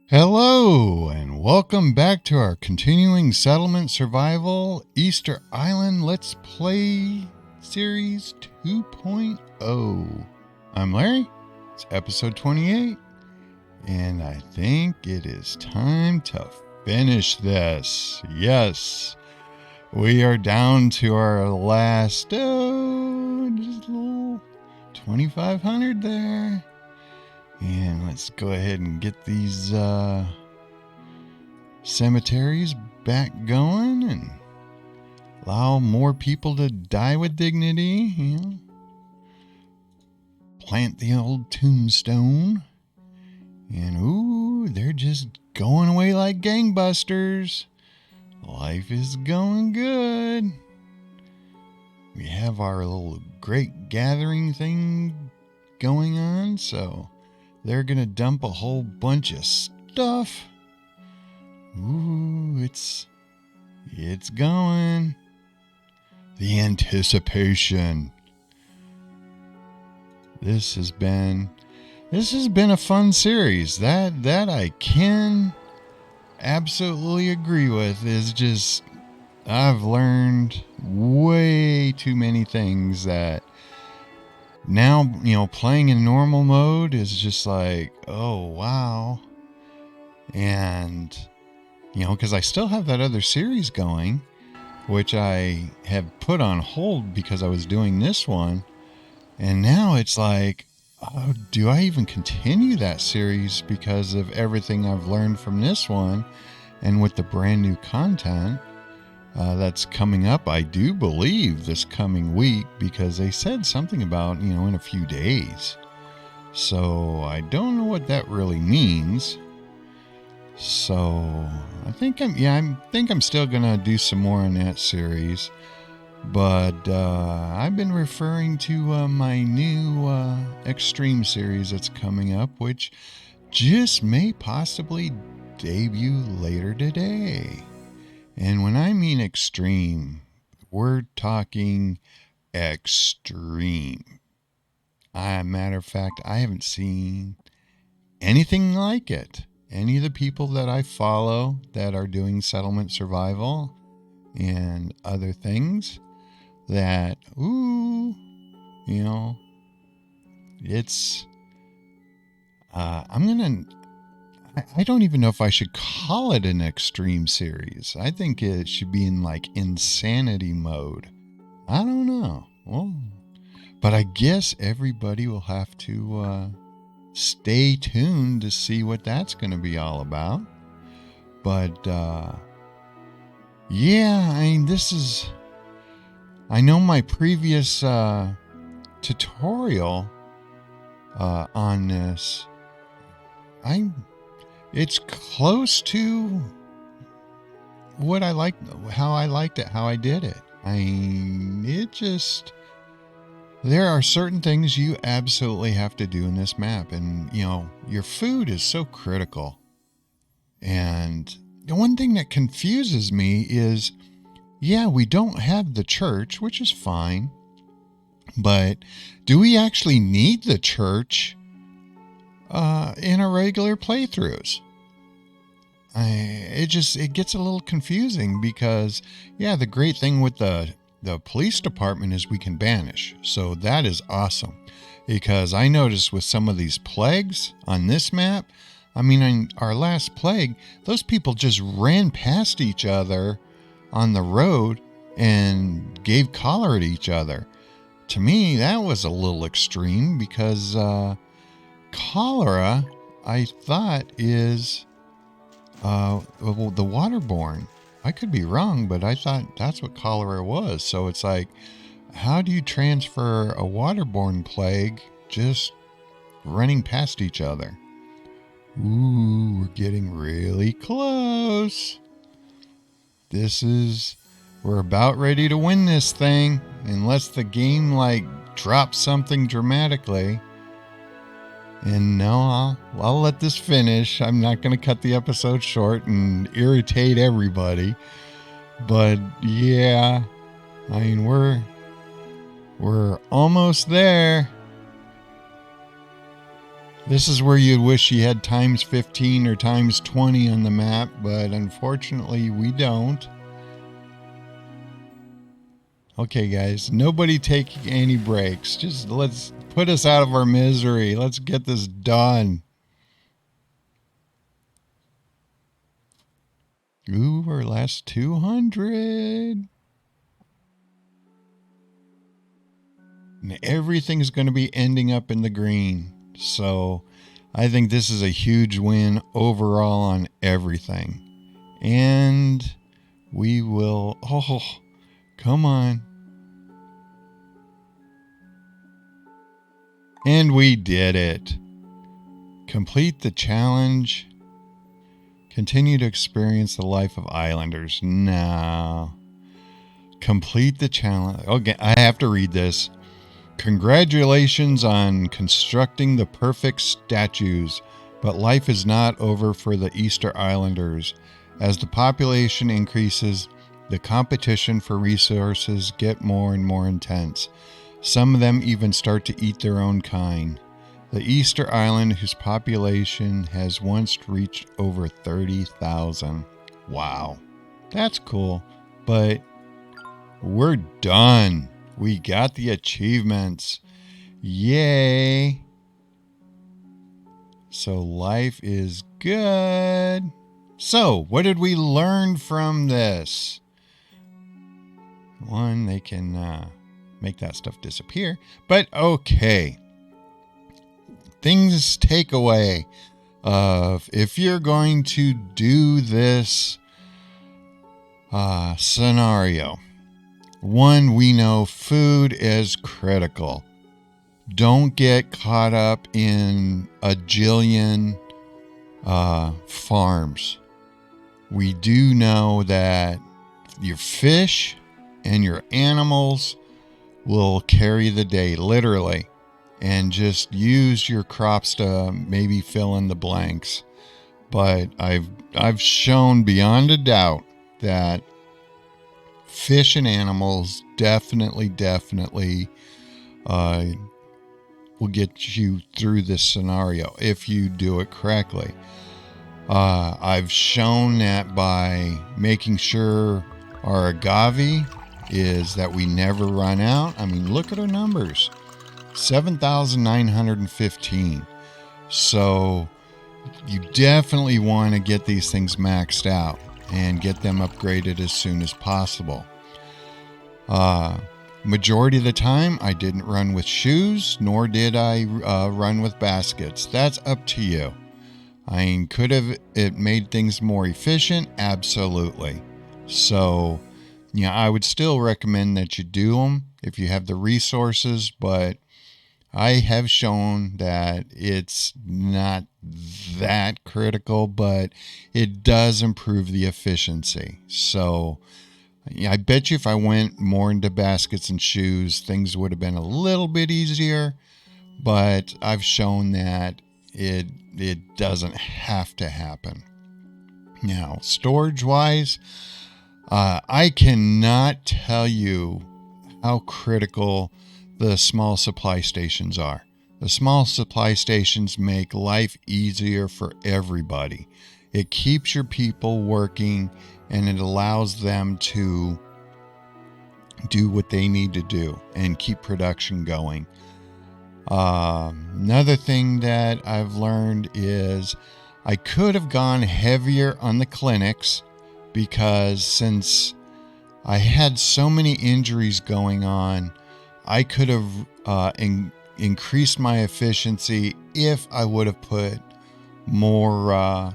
Hello, and welcome back to our continuing Settlement Survival Easter Island Let's Play Series 2.0. I'm Larry, it's episode 28, and I think it is time to finish this. Yes, we are down to our last, just a little 2,500 there. And let's go ahead and get these cemeteries back going and allow more people to die with dignity. You know? Plant the old tombstone. And ooh, they're just going away like gangbusters. Life is going good. We have our little great gathering thing going on, so they're going to dump a whole bunch of stuff. Ooh, it's going. The anticipation. This has been a fun series. That I can absolutely agree with. Is just I've learned way too many things that now, playing in normal mode is just like, oh, wow. And, because I still have that other series going, which I have put on hold because I was doing this one. And now it's like, oh, do I even continue that series because of everything I've learned from this one and with the brand new content? That's coming up, I do believe, this coming week, because they said something about, in a few days. So I don't know what that really means. So I think I'm still gonna do some more in that series. But I've been referring to my new Extreme series that's coming up, which just may possibly debut later today. And when I mean extreme, we're talking extreme. Matter of fact, I haven't seen anything like it. Any of the people that I follow that are doing settlement survival and other things that, it's, I don't even know if I should call it an extreme series. I think it should be in like insanity mode. I don't know. Well, but I guess everybody will have to stay tuned to see what that's going to be all about. But yeah, I know my previous tutorial on this, it's close to what I liked, how I liked it, how I did it. There are certain things you absolutely have to do in this map. And, your food is so critical. And the one thing that confuses me is, we don't have the church, which is fine. But do we actually need the church in our regular playthroughs? It gets a little confusing because, the great thing with the police department is we can banish. So that is awesome, because I noticed with some of these plagues on this map, on our last plague, those people just ran past each other on the road and gave cholera to each other. To me, that was a little extreme because cholera, I thought, is the waterborne. I could be wrong, but I thought that's what cholera was. So it's like, how do you transfer a waterborne plague just running past each other? Ooh, we're getting really close. We're about ready to win this thing, unless the game drops something dramatically. And no, I'll let this finish. I'm not going to cut the episode short and irritate everybody. But yeah, we're almost there. This is where you'd wish you had times 15 or times 20 on the map, but unfortunately we don't. Okay, guys, nobody take any breaks. Just let's put us out of our misery. Let's get this done. Ooh, our last 200. And everything's going to be ending up in the green. So I think this is a huge win overall on everything. And we will... Oh, come on. And we did it. Complete the challenge. Continue to experience the life of islanders. No. Complete the challenge. Okay, I have to read this. Congratulations on constructing the perfect statues, but life is not over for the Easter Islanders. As the population increases, the competition for resources get more and more intense. Some of them even start to eat their own kind. The Easter Island, whose population has once reached over 30,000. Wow, that's cool, but we're done. We got the achievements. Yay. So life is good. So, what did we learn from this? One, they can make that stuff disappear. But okay. Things takeaway of if you're going to do this scenario. One, we know food is critical. Don't get caught up in a jillion farms. We do know that your fish and your animals will carry the day, literally, and just use your crops to maybe fill in the blanks. But I've shown beyond a doubt that fish and animals definitely will get you through this scenario if you do it correctly. I've shown that by making sure our agave is that we never run out. I mean, look at our numbers. 7,915. So you definitely want to get these things maxed out and get them upgraded as soon as possible. Majority of the time, I didn't run with shoes, nor did I run with baskets. That's up to you. I mean, could have it made things more efficient? Absolutely. So, yeah, I would still recommend that you do them if you have the resources, but I have shown that it's not that critical, but it does improve the efficiency. So, yeah, I bet you if I went more into baskets and shoes, things would have been a little bit easier, but I've shown that it doesn't have to happen. Now, storage-wise, I cannot tell you how critical the small supply stations are. The small supply stations make life easier for everybody. It keeps your people working, and it allows them to do what they need to do and keep production going. Another thing that I've learned is I could have gone heavier on the clinics, because since I had so many injuries going on, I could have increased my efficiency if I would have put more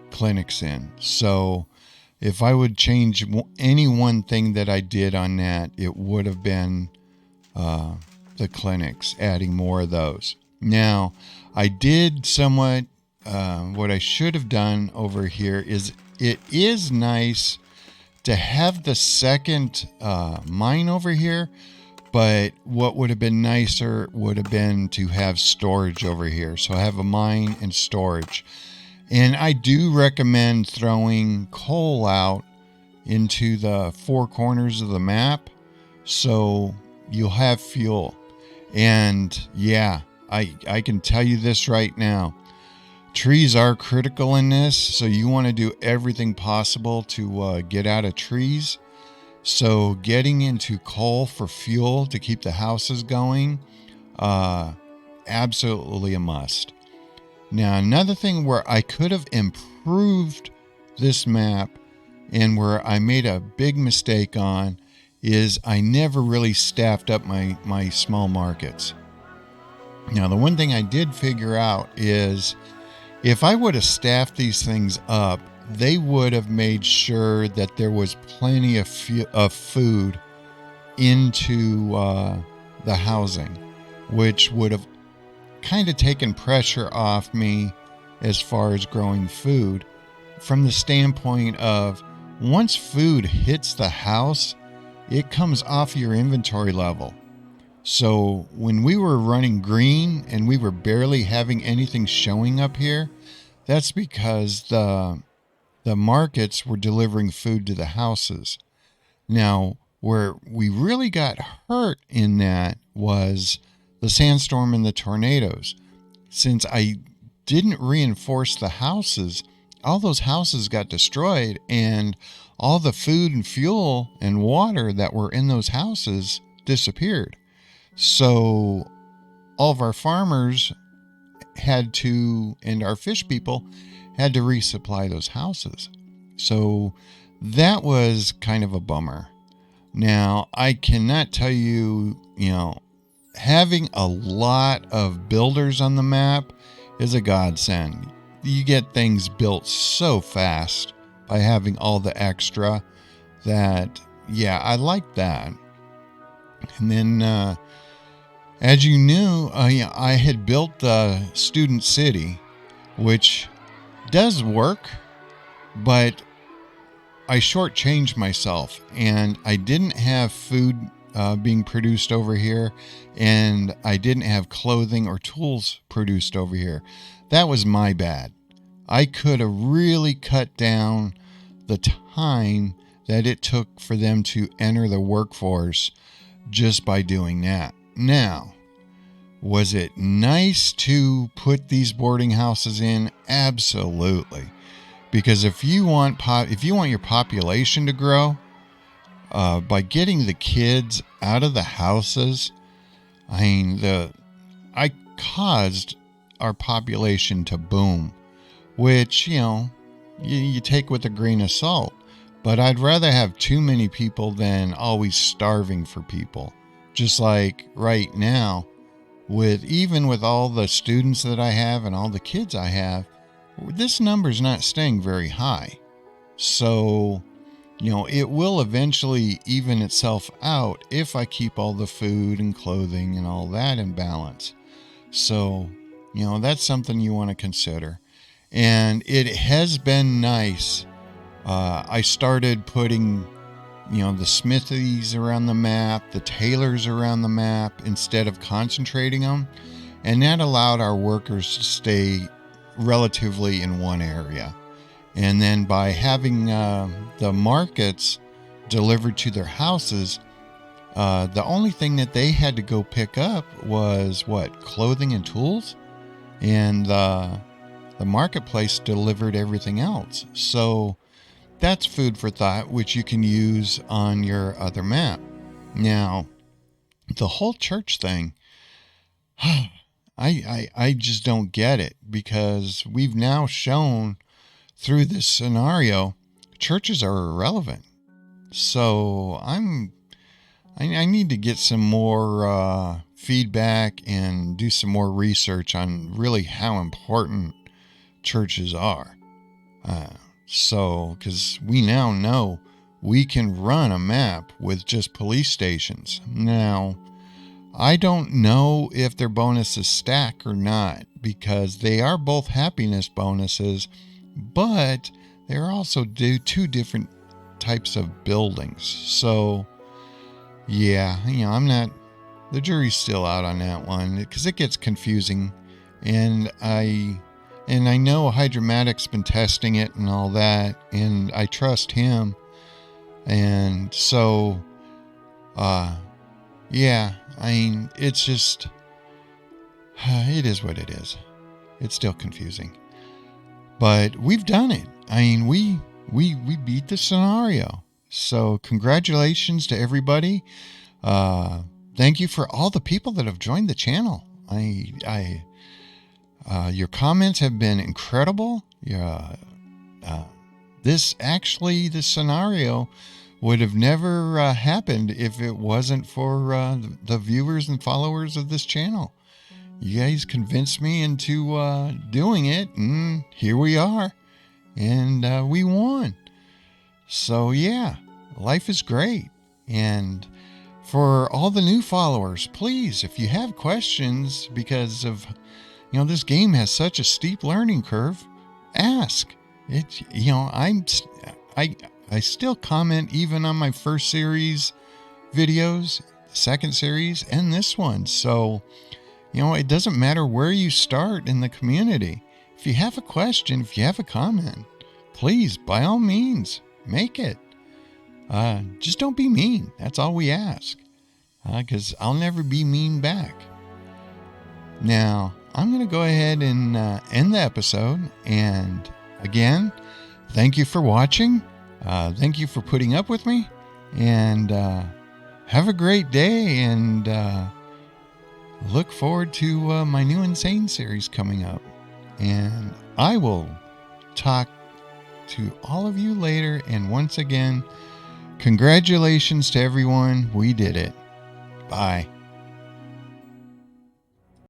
clinics in. So if I would change any one thing that I did on that, it would have been the clinics, adding more of those. Now, I did somewhat, what I should have done over here is, it is nice to have the second mine over here, but what would have been nicer would have been to have storage over here. So I have a mine and storage. And I do recommend throwing coal out into the four corners of the map so you'll have fuel. And yeah, I can tell you this right now. Trees are critical in this, so you want to do everything possible to get out of trees. So getting into coal for fuel to keep the houses going, absolutely a must. Now, another thing where I could have improved this map and where I made a big mistake on is I never really staffed up my small markets. Now, the one thing I did figure out is if I would have staffed these things up, they would have made sure that there was plenty of food into the housing, which would have kind of taken pressure off me as far as growing food from the standpoint of once food hits the house, it comes off your inventory level. So when we were running green and we were barely having anything showing up here, that's because the markets were delivering food to the houses. Now, where we really got hurt in that was the sandstorm and the tornadoes. Since I didn't reinforce the houses, all those houses got destroyed, and all the food and fuel and water that were in those houses disappeared. So all of our farmers had to, and our fish people had to resupply those houses. So that was kind of a bummer. Now, I cannot tell you, having a lot of builders on the map is a godsend. You get things built so fast by having all the extra that, yeah, I like that. And then, as you knew, I had built the student city, which does work, but I shortchanged myself, and I didn't have food being produced over here, and I didn't have clothing or tools produced over here. That was my bad. I could have really cut down the time that it took for them to enter the workforce just by doing that. Now, was it nice to put these boarding houses in? Absolutely. Because if you want your population to grow, by getting the kids out of the houses, I caused our population to boom, which, you take with a grain of salt. But I'd rather have too many people than always starving for people. Just like right now, with all the students that I have and all the kids I have, this number's not staying very high. So, it will eventually even itself out if I keep all the food and clothing and all that in balance. So, that's something you want to consider. And it has been nice. I started putting, the smithies around the map, the tailors around the map, instead of concentrating them. And that allowed our workers to stay relatively in one area. And then by having the markets delivered to their houses, the only thing that they had to go pick up was clothing and tools, and the marketplace delivered everything else. So that's food for thought, which you can use on your other map. Now, the whole church thing, I just don't get it, because we've now shown through this scenario churches are irrelevant. So I need to get some more feedback and do some more research on really how important churches are. Because we now know we can run a map with just police stations. Now, I don't know if their bonuses stack or not, because they are both happiness bonuses, but they're also two different types of buildings. So, yeah, the jury's still out on that one, because it gets confusing. And I know Hydromatic's been testing it and all that, and I trust him. And so, yeah, it's just, It is what it is. It's still confusing. But we've done it. I mean, we beat the scenario. So congratulations to everybody. Thank you for all the people that have joined the channel. Your comments have been incredible. This scenario would have never happened if it wasn't for the viewers and followers of this channel. You guys convinced me into doing it, and here we are. And we won. So yeah, life is great. And for all the new followers, please, if you have questions, because of, this game has such a steep learning curve, ask. I still comment even on my first series videos, second series, and this one. So, it doesn't matter where you start in the community. If you have a question, if you have a comment, please, by all means, make it. Just don't be mean. That's all we ask. Because I'll never be mean back. Now, I'm going to go ahead and end the episode. And again, thank you for watching. Thank you for putting up with me. And have a great day. And look forward to my new Insane series coming up. And I will talk to all of you later. And once again, congratulations to everyone. We did it. Bye.